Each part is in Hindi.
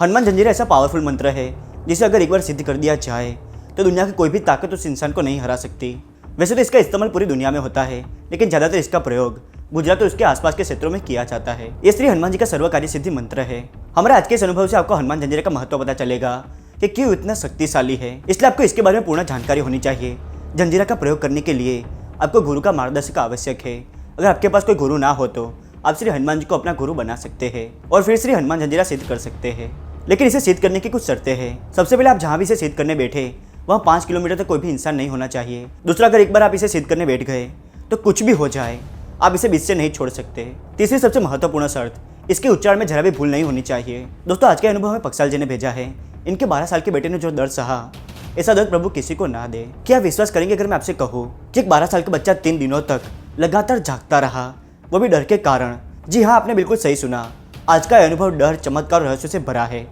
हनुमान जंजीरा ऐसा पावरफुल मंत्र है जिसे अगर एक बार सिद्ध कर दिया जाए तो दुनिया की कोई भी ताकत उस इंसान को नहीं हरा सकती। वैसे तो इसका इस्तेमाल पूरी दुनिया में होता है, लेकिन ज़्यादातर इसका प्रयोग गुजरात और उसके आसपास के क्षेत्रों में किया जाता है। ये श्री हनुमान जी का सर्वकार्य सिद्धि मंत्र है। हमारे आज के इस अनुभव से आपको हनुमान जंजीरा का महत्व पता चलेगा कि क्यों इतना शक्तिशाली है, इसलिए आपको इसके बारे में पूर्ण जानकारी होनी चाहिए। जंजीरा का प्रयोग करने के लिए आपको गुरु का मार्गदर्शक आवश्यक है। अगर आपके पास कोई गुरु ना हो तो आप श्री हनुमान जी को अपना गुरु बना सकते हैं और फिर श्री हनुमान जंजीरा सिद्ध कर सकते हैं। लेकिन इसे सिद्ध करने की कुछ शर्तें हैं। सबसे पहले आप जहाँ भी इसे सिद्ध करने बैठे वहाँ 5 किलोमीटर तक कोई भी इंसान नहीं होना चाहिए। दूसरा, अगर एक बार आप इसे सिद्ध करने बैठ गए तो कुछ भी हो जाए आप इसे बीच से नहीं छोड़ सकते। तीसरी सबसे महत्वपूर्ण शर्त, इसके उच्चारण में जरा भी भूल नहीं होनी चाहिए। दोस्तों, आज के अनुभव हमें पक्साल जी ने भेजा है। इनके 12 साल के बेटे ने जो दर्द सहा, ऐसा दर्द प्रभु किसी को ना दे। क्या विश्वास करेंगे अगर मैं आपसे कहूँ कि एक 12 साल का बच्चा 3 दिनों तक लगातार जागता रहा, वो भी डर के कारण। जी हाँ, आपने बिल्कुल सही सुना। आज का अनुभव डर, चमत्कार और रहस्य से भरा है।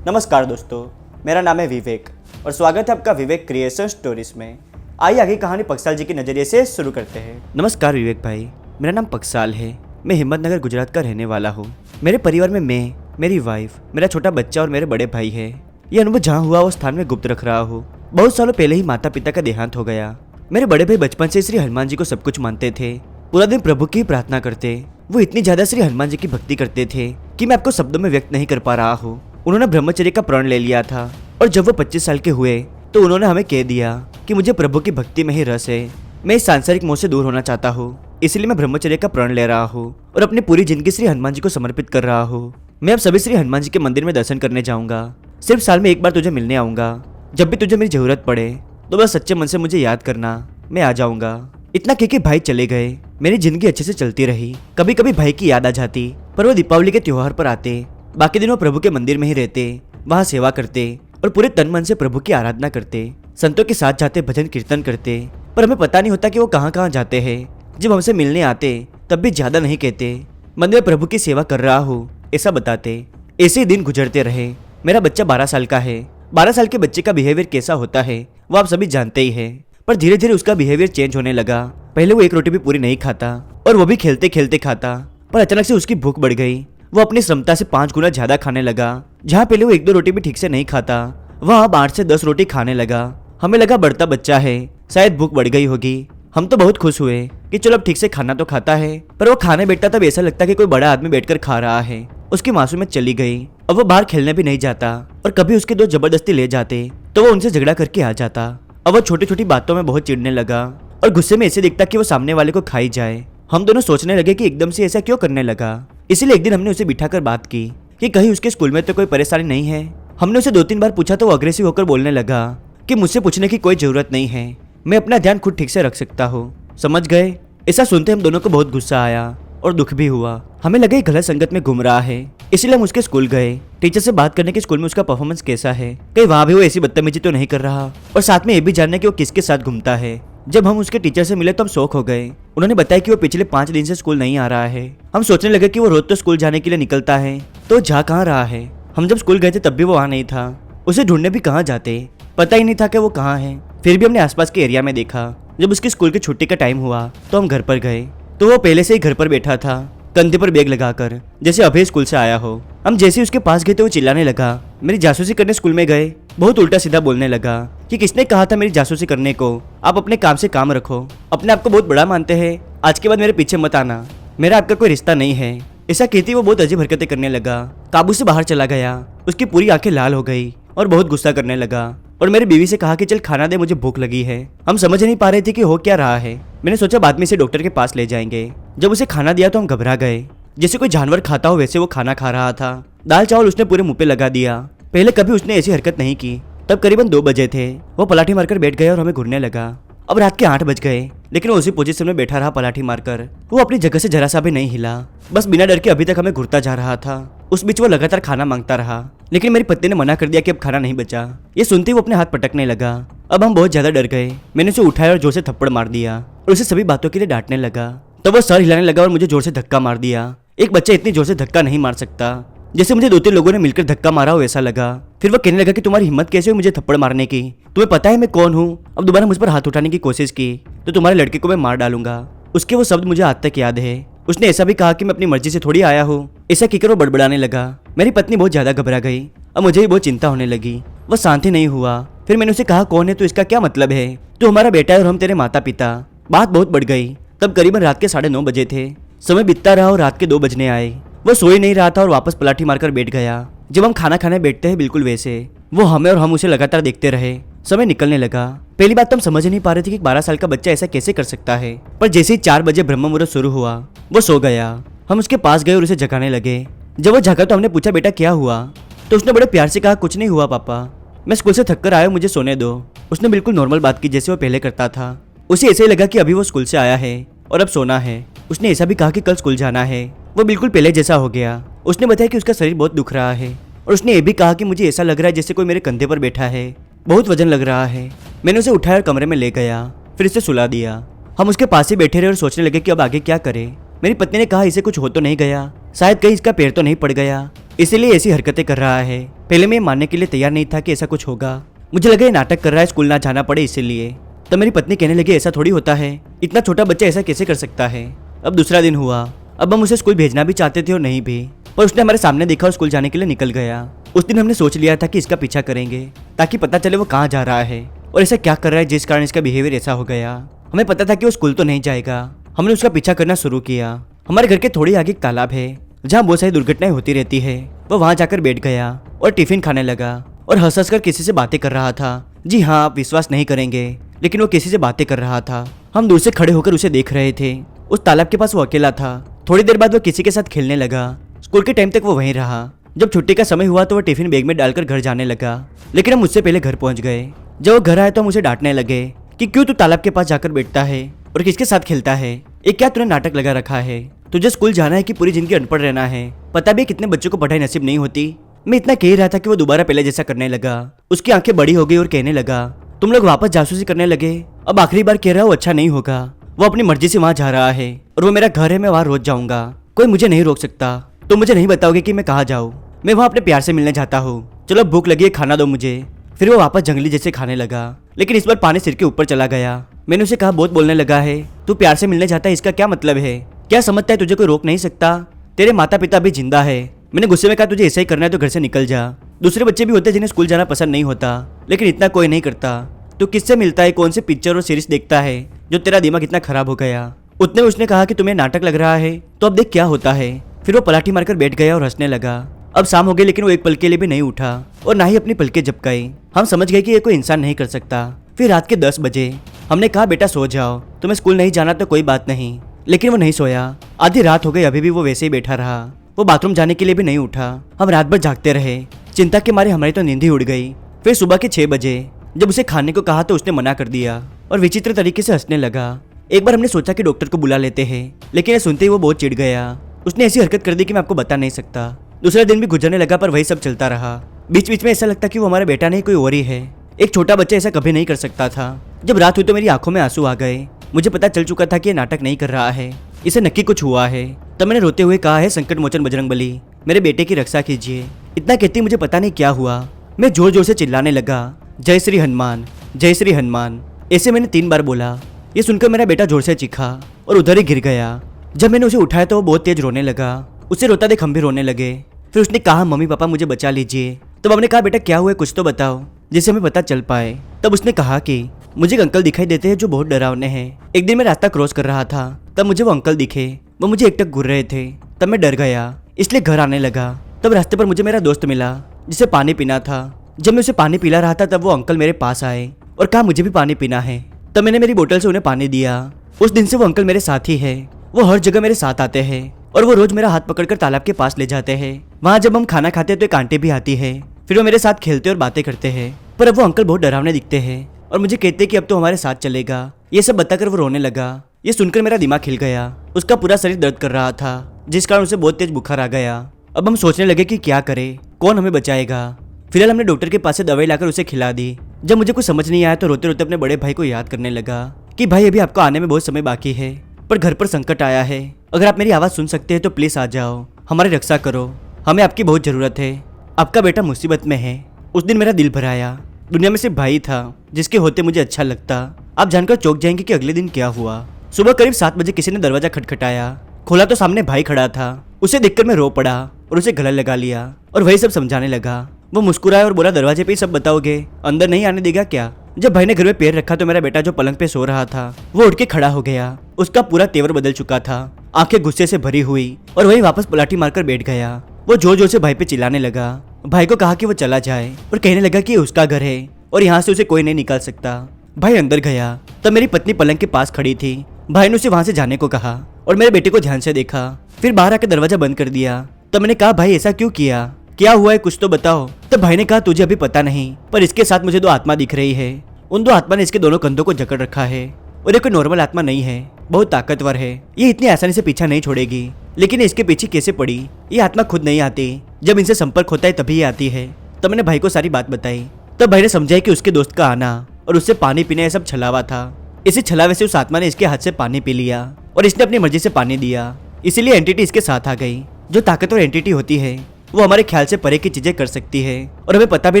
नमस्कार दोस्तों, मेरा नाम है विवेक और स्वागत है आपका विवेक क्रिएशन स्टोरीज में। आइए आगे कहानी पक्साल जी के नजरिए से शुरू करते हैं। नमस्कार विवेक भाई, मेरा नाम पक्साल है। मैं हिम्मतनगर गुजरात का रहने वाला हूँ। मेरे परिवार में मैं, मेरी वाइफ, मेरा छोटा बच्चा और मेरे बड़े भाई है। ये अनुभव जहाँ हुआ वो स्थान में गुप्त रख रहा हूँ। बहुत सालों पहले ही माता पिता का देहांत हो गया। मेरे बड़े भाई बचपन से श्री हनुमान जी को सब कुछ मानते थे। पूरा दिन प्रभु की प्रार्थना करते। वो इतनी ज्यादा श्री हनुमान जी की भक्ति करते थे कि मैं आपको शब्दों में व्यक्त नहीं कर पा रहा हूँ। उन्होंने ब्रह्मचर्य का प्रण ले लिया था और जब वो 25 साल के हुए तो उन्होंने हमें कह दिया कि मुझे प्रभु की भक्ति में ही रस है। मैं इस सांसारिक मोह से दूर होना चाहता हूँ, इसलिए मैं ब्रह्मचर्य का प्रण ले रहा हूँ और अपनी पूरी जिंदगी श्री हनुमान जी को समर्पित कर रहा हूँ। मैं अब सभी श्री हनुमान जी के मंदिर में दर्शन करने जाऊंगा। सिर्फ साल में एक बार तुझे मिलने आऊंगा। जब भी तुझे मेरी जरूरत पड़े तो बस सच्चे मन से मुझे याद करना, मैं आ जाऊंगा। इतना कह के भाई चले गए। मेरी जिंदगी अच्छे से चलती रही। कभी कभी भाई की याद आ जाती, पर वो दीपावली के त्योहार पर आते। बाकी दिन वो प्रभु के मंदिर में ही रहते, वहाँ सेवा करते और पूरे तन मन से प्रभु की आराधना करते। संतों के साथ जाते, भजन कीर्तन करते, पर हमें पता नहीं होता कि वो कहाँ कहाँ जाते हैं। जब हमसे मिलने आते तब भी ज्यादा नहीं कहते, मंदिर में प्रभु की सेवा कर रहा हूँ ऐसा बताते। ऐसे ही दिन गुजरते रहे। मेरा बच्चा 12 साल का है। 12 साल के बच्चे का बिहेवियर कैसा होता है वो आप सभी जानते ही है, पर धीरे धीरे उसका बिहेवियर चेंज होने लगा। पहले वो एक रोटी भी पूरी नहीं खाता और वो भी खेलते खेलते खाता, पर अचानक से उसकी भूख बढ़ गई। वो अपनी क्षमता से 5 गुना ज्यादा खाने लगा। जहाँ पहले वो 1-2 रोटी भी ठीक से नहीं खाता, वहाँ अब 8 से 10 रोटी खाने लगा। हमें लगा बढ़ता बच्चा है, शायद भूख बढ़ गई होगी। हम तो बहुत खुश हुए कि चलो अब ठीक से खाना तो खाता है, पर वो खाने बैठता तब ऐसा लगता कि कोई बड़ा आदमी बैठकर खा रहा है। उसकी मासूमियत चली गई। अब वो बाहर खेलने भी नहीं जाता और कभी उसके दोस्त जबरदस्ती ले जाते तो वो उनसे झगड़ा करके आ जाता। अब वो छोटी छोटी बातों में बहुत चिढ़ने लगा और गुस्से में ऐसे दिखता कि वो सामने वाले को खाई जाए। हम दोनों सोचने लगे कि एकदम से ऐसा क्यों करने लगा। इसीलिए एक दिन हमने उसे बिठाकर बात की कि कहीं उसके स्कूल में तो कोई परेशानी नहीं है। हमने उसे 2-3 बार पूछा तो वो अग्रेसिव होकर बोलने लगा कि मुझसे पूछने की कोई जरूरत नहीं है, मैं अपना ध्यान खुद ठीक से रख सकता हूँ। समझ गए? ऐसा सुनते हम दोनों को बहुत गुस्सा आया और दुख भी हुआ। हमें लगा ये गलत संगत में घूम रहा है, इसलिए हम उसके स्कूल गए। टीचर से बात करने के स्कूल में उसका परफॉर्मेंस कैसा है, कहीं वहाँ भी वो ऐसी बदतमीजी तो नहीं कर रहा, और साथ में ये भी जानना कि वो किसके साथ घूमता है। जब हम उसके टीचर से मिले तो हम शौक हो गए। उन्होंने बताया कि वो पिछले 5 दिन से स्कूल नहीं आ रहा है। हम सोचने लगे कि वो रोज तो स्कूल जाने के लिए निकलता है, तो जा कहाँ रहा है। हम जब स्कूल गए थे तब भी वो वहाँ नहीं था। उसे ढूंढने भी कहाँ जाते, पता ही नहीं था कि वो कहाँ है। फिर भी हमने आसपास के एरिया में देखा। जब उसकी स्कूल की छुट्टी का टाइम हुआ तो हम घर पर गए तो वो पहले से ही घर पर बैठा था, कंधे पर बैग लगाकर, जैसे अभी स्कूल से आया हो। हम जैसे ही उसके पास गए तो वो चिल्लाने लगा, मेरी जासूसी करने स्कूल में गए। बहुत उल्टा सीधा बोलने लगा कि किसने कहा था मेरी जासूसी करने को, आप अपने काम से काम रखो। अपने आप को बहुत बड़ा मानते हैं, आज के बाद मेरे पीछे मत आना, मेरा आपका कोई रिश्ता नहीं है। ऐसा कहती वो बहुत अजीब हरकतें करने लगा, काबू से बाहर चला गया। उसकी पूरी आंखें लाल हो गई और बहुत गुस्सा करने लगा और मेरी बीवी से कहा कि चल खाना दे, मुझे भूख लगी है। हम समझ नहीं पा रहे थे कि हो क्या रहा है। मैंने सोचा बाद में इसे डॉक्टर के पास ले जाएंगे। जब उसे खाना दिया तो हम घबरा गए, जैसे कोई जानवर खाता हो वैसे वो खाना खा रहा था। दाल चावल उसने पूरे मुंह पे लगा दिया। पहले कभी उसने ऐसी हरकत नहीं की। तब करीबन 2 बजे थे। वो पलाठी मारकर बैठ गया और हमें घूरने लगा। अब रात के 8 बज गए, लेकिन वो उसी पोजीशन में बैठा रहा पलाठी मारकर। वो अपनी जगह से जरा सा भी नहीं हिला, बस बिना डर के अभी तक हमें घूरता जा रहा था। उस बीच वो लगातार खाना मांगता रहा, लेकिन मेरी पत्नी ने मना कर दिया कि अब खाना नहीं बचा। ये सुनते ही वो अपने हाथ पटकने लगा। अब हम बहुत ज्यादा डर गए। मैंने उसे उठाया और जोर से थप्पड़ मार दिया और उसे सभी बातों के लिए डांटने लगा। तब वो सर हिलाने लगा और मुझे जोर से धक्का मार दिया। एक बच्चा इतनी जोर से धक्का नहीं मार सकता। जैसे मुझे 2-3 लोगों ने मिलकर धक्का मारा हो वैसा लगा। फिर वो कहने लगा कि तुम्हारी हिम्मत कैसे हुई मुझे थप्पड़ मारने की, तुम्हें पता है मैं कौन हूँ। अब दोबारा मुझ पर हाथ उठाने की कोशिश की तो तुम्हारे लड़के को मैं मार डालूंगा। उसके वो शब्द मुझे आज तक याद है। उसने ऐसा भी कहा कि मैं अपनी मर्जी से थोड़ी आया हूँ। ऐसा कहकर वो बड़बड़ाने लगा। मेरी पत्नी बहुत ज्यादा घबरा गई। अब मुझे भी बहुत चिंता होने लगी। वो शांत ही नहीं हुआ। फिर मैंने उसे कहा, कौन है तू, इसका क्या मतलब है? तू हमारा बेटा है और हम तेरे माता पिता। बात बहुत बढ़ गई। तब करीबन रात के 9:30 बजे थे। समय बीतता रहा और रात के 2 बजने आए। वो सो ही नहीं रहा था और वापस पलाठी मारकर बैठ गया। जब हम खाना खाने बैठते हैं बिल्कुल वैसे वो हमें और हम उसे लगातार देखते रहे। समय निकलने लगा। पहली बात तो हम समझ नहीं पा रहे थे कि 12 साल का बच्चा ऐसा कैसे कर सकता है। पर जैसे ही 4 बजे ब्रह्म मुहूर्त शुरू हुआ वो सो गया। हम उसके पास गए और उसे जगाने लगे। जब वो जगा तो हमने पूछा, बेटा क्या हुआ? तो उसने बड़े प्यार से कहा, कुछ नहीं हुआ पापा, मैं स्कूल से थक कर आया, मुझे सोने दो। उसने बिल्कुल नॉर्मल बात की जैसे वो पहले करता था। उसे ऐसे ही लगा कि अभी वो स्कूल से आया है और अब सोना है। उसने ऐसा भी कहा कि कल स्कूल जाना है। वो बिल्कुल पहले जैसा हो गया। उसने बताया कि उसका शरीर बहुत दुख रहा है और उसने ये भी कहा कि मुझे ऐसा लग रहा है जैसे कोई मेरे कंधे पर बैठा है, बहुत वजन लग रहा है। मैंने उसे उठाया और कमरे में ले गया, फिर इसे सुला दिया। हम उसके पास ही बैठे रहे और सोचने लगे कि अब आगे क्या करें। मेरी पत्नी ने कहा, इसे कुछ हो तो नहीं गया, शायद कहीं इसका पैर तो नहीं पड़ गया, इसीलिए ऐसी हरकतें कर रहा है। पहले मैं मानने के लिए तैयार नहीं था कि ऐसा कुछ होगा। मुझे लगा ये नाटक कर रहा है, स्कूल ना जाना पड़े इसीलिए। तब मेरी पत्नी कहने लगी, ऐसा थोड़ी होता है, इतना छोटा बच्चा ऐसा कैसे कर सकता है। अब दूसरा दिन हुआ। अब हम उसे स्कूल भेजना भी चाहते थे और नहीं भी, पर उसने हमारे सामने देखा और स्कूल जाने के लिए निकल गया। उस दिन हमने सोच लिया था कि इसका पीछा करेंगे ताकि पता चले वो कहाँ जा रहा है और ऐसा क्या कर रहा है जिस कारण इसका बिहेवियर ऐसा हो गया। हमें पता था कि वो स्कूल तो नहीं जाएगा। हमने उसका पीछा करना शुरू किया। हमारे घर के थोड़ी आगे एक तालाब है जहाँ बहुत सारी दुर्घटनाएं होती रहती है। वो वहाँ जाकर बैठ गया और टिफिन खाने लगा और हंस हंस कर किसी से बातें कर रहा था। जी हाँ, आप विश्वास नहीं करेंगे, लेकिन वो किसी से बातें कर रहा था। हम दूर से खड़े होकर उसे देख रहे थे। उस तालाब के पास वो अकेला था। थोड़ी देर बाद वो किसी के साथ खेलने लगा। स्कूल के टाइम तक वो वहीं रहा। जब छुट्टी का समय हुआ तो वो टिफिन बैग में डालकर घर जाने लगा, लेकिन हम मुझसे पहले घर पहुंच गए। जब वो घर आए तो हम उसे डांटने लगे कि क्यों तू तालाब के पास जाकर बैठता है और किसके साथ खेलता है, ये क्या तूने नाटक लगा रखा है? तुझे स्कूल जाना है कि पूरी जिंदगी अनपढ़ रहना है? पता भी कितने बच्चों को पढ़ाई नसीब नहीं होती। मैं इतना कह रहा था कि वो दोबारा पहले जैसा करने लगा। उसकी आंखें बड़ी हो गई और कहने लगा, तुम लोग वापस जासूसी करने लगे। अब आखिरी बार कह रहा हूँ, अच्छा नहीं होगा। वो अपनी मर्जी से वहाँ जा रहा है और वो मेरा घर है, मैं वहाँ रोज जाऊंगा, कोई मुझे नहीं रोक सकता। तुम मुझे नहीं बताओगे कि मैं कहाँ जाऊँ? मैं वहाँ अपने प्यार से मिलने जाता हूँ। चलो भूख लगी है, खाना दो मुझे। फिर वो वापस जंगली जैसे खाने लगा, लेकिन इस बार पानी सिर के ऊपर चला गया। मैंने उसे कहा, बहुत बोलने लगा है, तू प्यार से मिलने जाता है, इसका क्या मतलब है? क्या समझता है तुझे कोई रोक नहीं सकता? तेरे माता पिता भी जिंदा है। मैंने गुस्से में कहा, तुझे ऐसा ही करना है तो घर से निकल जा। दूसरे बच्चे भी होते हैं जिन्हें स्कूल जाना पसंद नहीं होता, लेकिन इतना कोई नहीं करता। तू किससे मिलता है, कौन से पिक्चर और सीरीज देखता है जो तेरा दिमाग इतना खराब हो गया? उतने में उसने कहा कि तुम्हें नाटक लग रहा है तो अब देख क्या होता है। फिर वो पलाठी मारकर बैठ गया और हंसने लगा। अब शाम हो गई, लेकिन वो एक पल के लिए भी नहीं उठा और ना ही अपनी पलकें झपकाई। हम समझ गए कि ये कोई इंसान नहीं कर सकता। फिर रात के 10 बजे हमने कहा, बेटा सो जाओ, तुम्हें स्कूल नहीं जाना तो कोई बात नहीं। लेकिन वो नहीं सोया। आधी रात हो गई, अभी भी वो वैसे ही बैठा रहा। वो बाथरूम जाने के लिए भी नहीं उठा। हम रात भर जागते रहे। चिंता के मारे हमारी तो नींद ही उड़ गई। फिर सुबह के 6 बजे जब उसे खाने को कहा तो उसने मना कर दिया और विचित्र तरीके से हंसने लगा। एक बार हमने सोचा कि डॉक्टर को बुला लेते हैं, लेकिन ये सुनते ही वो बहुत चिढ़ गया। उसने ऐसी हरकत कर दी कि मैं आपको बता नहीं सकता। दूसरा दिन भी गुजरने लगा, पर वही सब चलता रहा। बीच बीच में ऐसा लगता कि वो हमारा बेटा नहीं, कोई और ही है। एक छोटा बच्चा ऐसा कभी नहीं कर सकता था। जब रात हुई तो मेरी आंखों में आंसू आ गए। मुझे पता चल चुका था कि ये नाटक नहीं कर रहा है, इसे नक्की कुछ हुआ है। तब मैंने रोते हुए कहा, है संकट मोचन बजरंगबली, मेरे बेटे की रक्षा कीजिए। इतना कहती मुझे पता नहीं क्या हुआ। मैं जोर जोर से चिल्लाने लगा, जय श्री हनुमान, जय श्री हनुमान। ऐसे मैंने 3 बार बोला। ये सुनकर मेरा बेटा जोर से चीखा और उधर ही गिर गया। जब मैंने उसे उठाया तो वो बहुत तेज रोने लगा। उसे रोता देख हम भी रोने लगे। फिर उसने कहा, मम्मी पापा मुझे बचा लीजिए। तब हमने कहा, बेटा क्या हुआ, कुछ तो बताओ जिससे हमें पता चल पाए। तब उसने कहा कि मुझे एक अंकल दिखाई देते हैं जो बहुत डरावने हैं। एक दिन मैं रास्ता क्रॉस कर रहा था, तब मुझे वो अंकल दिखे। वो मुझे एकटक घूर रहे थे। तब मैं डर गया, इसलिए घर आने लगा। तब रास्ते पर मुझे मेरा दोस्त मिला जिसे पानी पीना था। जब मैं उसे पानी पिला रहा था तब वो अंकल मेरे पास आए और कहा, मुझे भी पानी पीना है। तब मैंने मेरी बोतल से उन्हें पानी दिया। उस दिन से वो अंकल मेरे साथ ही है। वो हर जगह मेरे साथ आते हैं और वो रोज मेरा हाथ पकड़कर तालाब के पास ले जाते हैं। वहाँ जब हम खाना खाते हैं तो एक आंटी भी आती है। फिर वो मेरे साथ खेलते और बातें करते हैं। पर अब वो अंकल बहुत डरावने दिखते हैं और मुझे कहते कि अब तो हमारे साथ चलेगा। ये सब बताकर वो रोने लगा। ये सुनकर मेरा दिमाग हिल गया। उसका पूरा शरीर दर्द कर रहा था, जिस कारण उसे बहुत तेज बुखार आ गया। अब हम सोचने लगे कि क्या करें, कौन हमें बचाएगा। फिलहाल हमने डॉक्टर के पास से दवाई लाकर उसे खिला दी। जब मुझे कुछ समझ नहीं आया तो रोते रोते अपने बड़े भाई को याद करने लगा कि भाई अभी आपको आने में बहुत समय बाकी है, पर घर पर संकट आया है। अगर आप मेरी आवाज़ सुन सकते हैं तो प्लीज़ आ जाओ, हमारी रक्षा करो, हमें आपकी बहुत ज़रूरत है। आपका बेटा मुसीबत में है। उस दिन मेरा दिल भर आया। दुनिया में सिर्फ भाई था जिसके होते मुझे अच्छा लगता। आप जानकर चौंक जाएंगे कि अगले दिन क्या हुआ। सुबह करीब 7 बजे किसी ने दरवाजा खटखटाया। खोला तो सामने भाई खड़ा था। उसे देखकर मैं रो पड़ा और उसे गले लगा लिया और वही सब समझाने लगा। वो मुस्कुराया और बोला, दरवाजे पे ही सब बताओगे, अंदर नहीं आने देगा क्या? जब भाई ने घर में पैर रखा तो मेरा बेटा जो पलंग पे सो रहा था वो उठ के खड़ा हो गया। उसका पूरा तेवर बदल चुका था, आंखें गुस्से से भरी हुई और वही वापस पलाठी मारकर बैठ गया। वो जोर जोर से भाई पे चिल्लाने लगा। भाई को कहा कि वो चला जाए और कहने लगा कि ये उसका घर है और यहाँ से उसे कोई नहीं निकाल सकता। भाई अंदर गया तब मेरी पत्नी पलंग के पास खड़ी थी। भाई ने उसे वहां से जाने को कहा और मेरे बेटे को ध्यान से देखा, फिर बाहर आकर दरवाजा बंद कर दिया। तब मैंने कहा, भाई ऐसा क्यों किया, क्या हुआ है, कुछ तो बताओ। तब भाई ने कहा, तुझे अभी पता नहीं, पर इसके साथ मुझे 2 आत्मा दिख रही है। उन 2 आत्मा ने इसके दोनों कंधों को जकड़ रखा है और ये कोई नॉर्मल आत्मा नहीं है, बहुत ताकतवर है। ये इतनी आसानी से पीछा नहीं छोड़ेगी। लेकिन इसके पीछे कैसे पड़ी? ये आत्मा खुद नहीं आती, जब इनसे संपर्क होता है तभी ये आती है। तब मैंने भाई को सारी बात बताई। तब भाई ने समझाया कि उसके दोस्त का आना और उससे पानी पीना ये सब छलावा था। इसी छलावे से उस आत्मा ने इसके हाथ से पानी पी लिया और इसने अपनी मर्जी से पानी दिया, इसीलिए एंटिटी इसके साथ आ गई। जो ताकतवर एंटिटी होती है वो हमारे ख्याल से परे की चीजें कर सकती है और हमें पता भी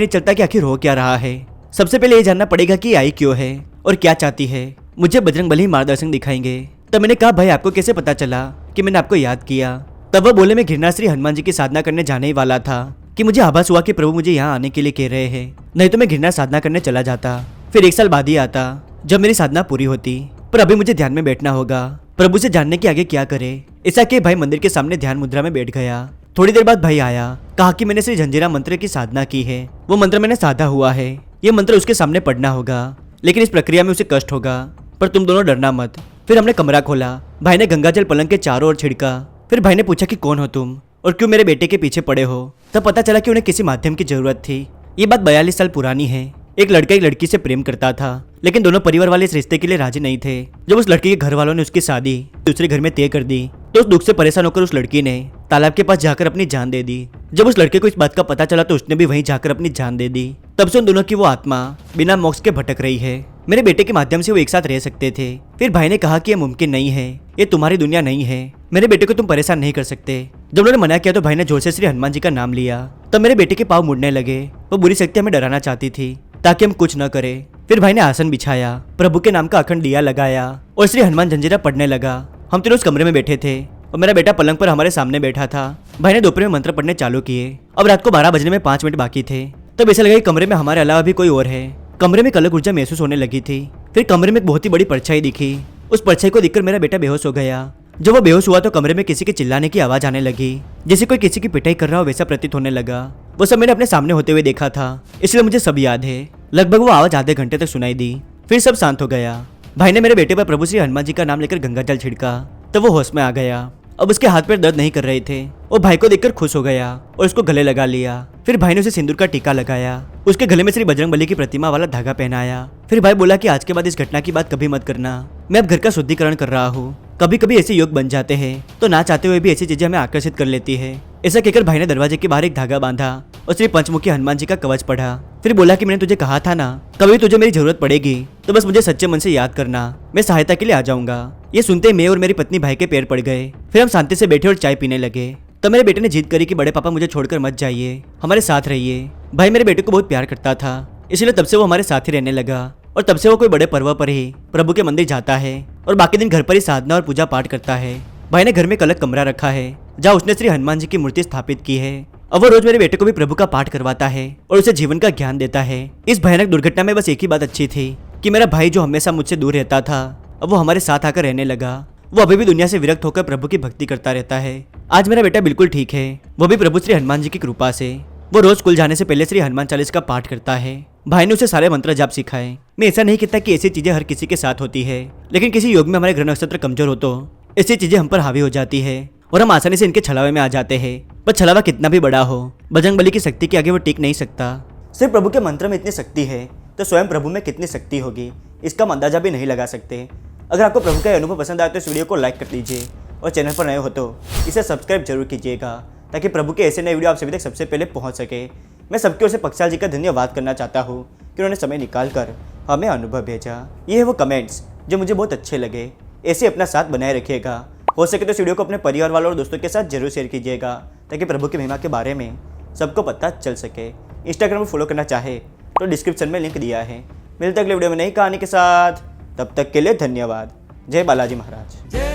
नहीं चलता कि आखिर हो क्या रहा है। सबसे पहले ये जानना पड़ेगा कि आई क्यों है और क्या चाहती है। मुझे बजरंगबली ही मार्गदर्शन दिखाएंगे। तब मैंने कहा, भाई आपको कैसे पता चला कि मैंने आपको याद किया? तब वो बोले, मैं घृणा श्री हनुमान जी की साधना करने जाने ही वाला था कि मुझे आभास हुआ कि प्रभु मुझे यहाँ आने के लिए कह रहे हैं, नहीं तो मैं घृणा साधना करने चला जाता। फिर 1 साल बाद ही आता जब मेरी साधना पूरी होती, पर अभी मुझे ध्यान में बैठना होगा, प्रभु से जानने के आगे क्या करे। ऐसा कि भाई मंदिर के सामने ध्यान मुद्रा में बैठ गया। थोड़ी देर बाद भाई आया, कहा कि मैंने श्री झंझेरा मंत्र की साधना की है, वो मंत्र मैंने साधा हुआ है, ये मंत्र उसके सामने पढ़ना होगा, लेकिन इस प्रक्रिया में उसे कष्ट होगा, पर तुम दोनों डरना मत। फिर हमने कमरा खोला, भाई ने गंगाजल पलंग के चारों ओर छिड़का। फिर भाई ने पूछा कि कौन हो तुम और क्यों मेरे बेटे के पीछे पड़े हो। तब पता चला कि उन्हें किसी माध्यम की जरूरत थी। ये बात 42 साल पुरानी है। एक लड़का एक लड़की से प्रेम करता था, लेकिन दोनों परिवार वाले इस रिश्ते के लिए राजी नहीं थे। जब उस लड़के के घर वालों ने उसकी शादी दूसरे घर में तय कर दी तो उस दुख से परेशान होकर उस लड़की ने तालाब के पास जाकर अपनी जान दे दी। जब उस लड़के को इस बात का पता चला तो उसने भी वहीं जाकर अपनी जान दे दी। तब से उन दोनों की वो आत्मा बिना मोक्ष के भटक रही है। मेरे बेटे के माध्यम से वो एक साथ रह सकते थे। फिर भाई ने कहा कि यह मुमकिन नहीं है, ये तुम्हारी दुनिया नहीं है, मेरे बेटे को तुम परेशान नहीं कर सकते। जब उन्होंने मना किया तो भाई ने जोर से श्री हनुमान जी का नाम लिया। तब मेरे बेटे के पाँव मुड़ने लगे। वो बुरी शक्ति हमें डराना चाहती थी ताकि हम कुछ न करें। फिर भाई ने आसन बिछाया, प्रभु के नाम का अखंड दिया लगाया और श्री हनुमान झंझेरा पढ़ने लगा। हम तीनों उस कमरे में बैठे थे और मेरा बेटा पलंग पर हमारे सामने बैठा था। भाई ने दोपहर में मंत्र पढ़ने चालू किए। अब रात को 12 बजने में 5 मिनट बाकी थे। तब ऐसा लगा कि कमरे में हमारे अलावा भी कोई और है। कमरे में एक अलग ऊर्जा महसूस होने लगी थी। फिर कमरे में एक बहुत ही बड़ी परछाई दिखी। उस परछाई को देखकर मेरा बेटा बेहोश हो गया। जब वो बेहोश हुआ तो कमरे में किसी के चिल्लाने की आवाज आने लगी, जैसे कोई किसी की पिटाई कर रहा हो वैसा प्रतीत होने लगा। वो सब मैंने अपने सामने होते हुए देखा था, इसलिए मुझे सब याद है। लगभग वो आवाज आधे घंटे तक सुनाई दी, फिर सब शांत हो गया। भाई ने मेरे बेटे पर प्रभु श्री हनुमान जी का नाम लेकर गंगाजल छिड़का, तब वो होश में आ गया। अब उसके हाथ पैर दर्द नहीं कर रहे थे। वो भाई को देखकर खुश हो गया और उसको गले लगा लिया। फिर भाई ने उसे सिंदूर का टीका लगाया, उसके गले में श्री बजरंगबली की प्रतिमा वाला धागा पहनाया। फिर भाई बोला कि आज के बाद इस घटना की बात कभी मत करना, मैं अब घर का शुद्धिकरण कर रहा हूँ। कभी कभी ऐसे योग बन जाते हैं तो ना चाहते हुए भी ऐसी चीजें हमें आकर्षित कर लेती है। ऐसा कहकर भाई ने दरवाजे के बाहर एक धागा बांधा और श्री पंचमुखी हनुमान जी का कवच पढ़ा। फिर बोला कि मैंने तुझे कहा था ना, कभी तुझे मेरी जरूरत पड़ेगी तो बस मुझे सच्चे मन से याद करना, मैं सहायता के लिए आ जाऊंगा। ये सुनते ही मैं और मेरी पत्नी भाई के पैर पड़ गए। फिर हम शांति से बैठे और चाय पीने लगे। तब मेरे बेटे ने जिद करी कि बड़े पापा मुझे छोड़कर मत जाइए, हमारे साथ रहिए। भाई मेरे बेटे को बहुत प्यार करता था, इसलिए तब से वो हमारे साथ ही रहने लगा और तब से वो कोई बड़े पर्व पर ही प्रभु के मंदिर जाता है और बाकी दिन घर पर ही साधना और पूजा पाठ करता है। भाई ने घर में एक अलग कमरा रखा है जहाँ उसने श्री हनुमान जी की मूर्ति स्थापित की है। अब वो रोज मेरे बेटे को भी प्रभु का पाठ करवाता है और उसे जीवन का ज्ञान देता है। इस भयानक दुर्घटना में बस एक ही बात अच्छी थी कि मेरा भाई जो हमेशा मुझसे दूर रहता था अब वो हमारे साथ आकर रहने लगा। वो अभी भी दुनिया से विरक्त होकर प्रभु की भक्ति करता रहता है। आज मेरा बेटा बिल्कुल ठीक है, वो भी प्रभु श्री हनुमान जी की कृपा से। वो रोज स्कूल जाने से पहले श्री हनुमान चालीसा का पाठ करता है। भाई ने उसे सारे मंत्र जाप सिखाए। मैं ऐसा नहीं कहता कि ऐसी चीजें हर किसी के साथ होती है, लेकिन किसी योग में हमारे ग्रह नक्षत्र कमजोर हो तो ऐसी चीजें हम पर हावी हो जाती है और हम आसानी से इनके छलावे में आ जाते हैं। पर छलावा कितना भी बड़ा हो, बजरंगबली की शक्ति के आगे वो टिक नहीं सकता। सिर्फ प्रभु के मंत्र में इतनी शक्ति है तो स्वयं प्रभु में कितनी शक्ति होगी इसका हम अंदाजा भी नहीं लगा सकते। अगर आपको प्रभु का अनुभव पसंद आए तो इस वीडियो को लाइक कर दीजिए और चैनल पर नए हो तो इसे सब्सक्राइब जरूर कीजिएगा ताकि प्रभु के ऐसे नए वीडियो आप सभी तक सबसे पहले पहुंच सके। मैं सबकी ओर से पक्षाल जी का धन्यवाद करना चाहता हूं कि उन्होंने समय निकाल कर हमें अनुभव भेजा। ये है वो कमेंट्स जो मुझे बहुत अच्छे लगे। ऐसे अपना साथ बनाए रखिएगा। हो सके तो इस वीडियो को अपने परिवार वालों और दोस्तों के साथ जरूर शेयर कीजिएगा ताकि प्रभु की महिमा के बारे में सबको पता चल सके। इंस्टाग्राम पर फॉलो करना चाहे तो डिस्क्रिप्शन में लिंक दिया है। मिलते अगले वीडियो में नई कहानी के साथ, तब तक के लिए धन्यवाद। जय बालाजी महाराज।